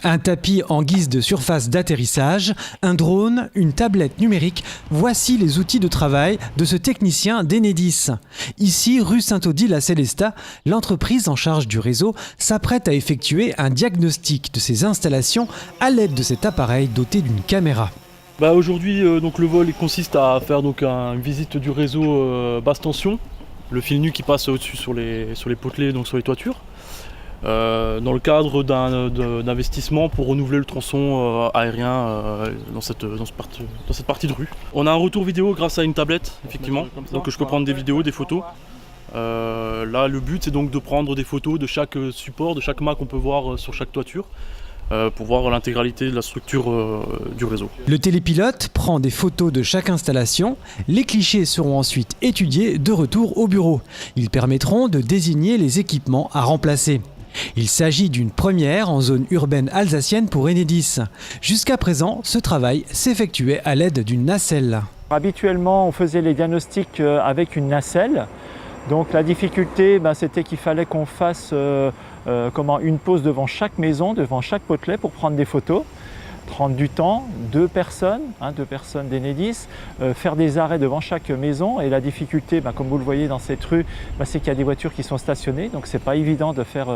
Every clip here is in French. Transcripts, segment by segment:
Un tapis en guise de surface d'atterrissage, un drone, une tablette numérique, voici les outils de travail de ce technicien d'Enedis. Ici, rue Saint-Odile à Célestat, l'entreprise en charge du réseau s'apprête à effectuer un diagnostic de ses installations à l'aide de cet appareil doté d'une caméra. Aujourd'hui, donc le vol consiste à faire donc une visite du réseau basse tension, le fil nu qui passe au-dessus sur les potelets, donc sur les toitures. Dans le cadre d'un investissement pour renouveler le tronçon aérien dans cette partie de rue. On a un retour vidéo grâce à une tablette, effectivement, donc je peux prendre des vidéos, des photos. Là, le but, c'est donc de prendre des photos de chaque support, de chaque mât qu'on peut voir sur chaque toiture, pour voir l'intégralité de la structure du réseau. Le télépilote prend des photos de chaque installation. Les clichés seront ensuite étudiés de retour au bureau. Ils permettront de désigner les équipements à remplacer. Il s'agit d'une première en zone urbaine alsacienne pour Enedis. Jusqu'à présent, ce travail s'effectuait à l'aide d'une nacelle. Habituellement, on faisait les diagnostics avec une nacelle. Donc la difficulté, c'était qu'il fallait qu'on fasse une pause devant chaque maison, devant chaque potelet pour prendre des photos. Prendre du temps, deux personnes d'Enedis, faire des arrêts devant chaque maison. Et la difficulté, comme vous le voyez dans cette rue, c'est qu'il y a des voitures qui sont stationnées, donc c'est pas évident de faire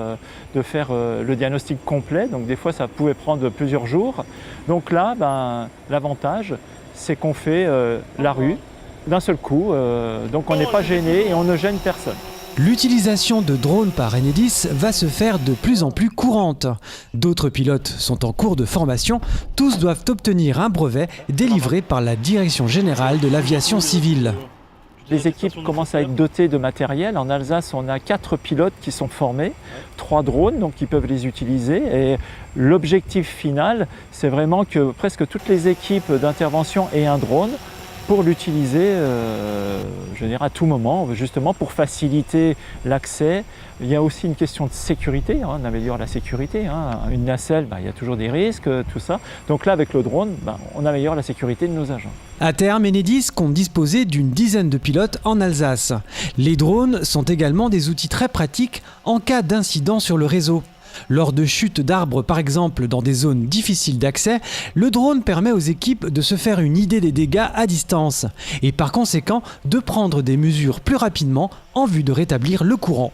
le diagnostic complet. Donc des fois ça pouvait prendre plusieurs jours. Donc là, l'avantage, c'est qu'on fait la rue d'un seul coup, donc on n'est pas gêné et on ne gêne personne. L'utilisation de drones par Enedis va se faire de plus en plus courante. D'autres pilotes sont en cours de formation. Tous doivent obtenir un brevet délivré par la Direction générale de l'aviation civile. Les équipes commencent à être dotées de matériel. En Alsace, on a 4 pilotes qui sont formés, 3 drones, donc qui peuvent les utiliser. Et l'objectif final, c'est vraiment que presque toutes les équipes d'intervention aient un drone pour l'utiliser à tout moment, justement pour faciliter l'accès. Il y a aussi une question de sécurité, on améliore la sécurité. Une nacelle, il y a toujours des risques, tout ça. Donc là, avec le drone, on améliore la sécurité de nos agents. À terme, Enedis compte disposer d'une dizaine de pilotes en Alsace. Les drones sont également des outils très pratiques en cas d'incident sur le réseau. Lors de chutes d'arbres par exemple dans des zones difficiles d'accès, le drone permet aux équipes de se faire une idée des dégâts à distance et par conséquent de prendre des mesures plus rapidement en vue de rétablir le courant.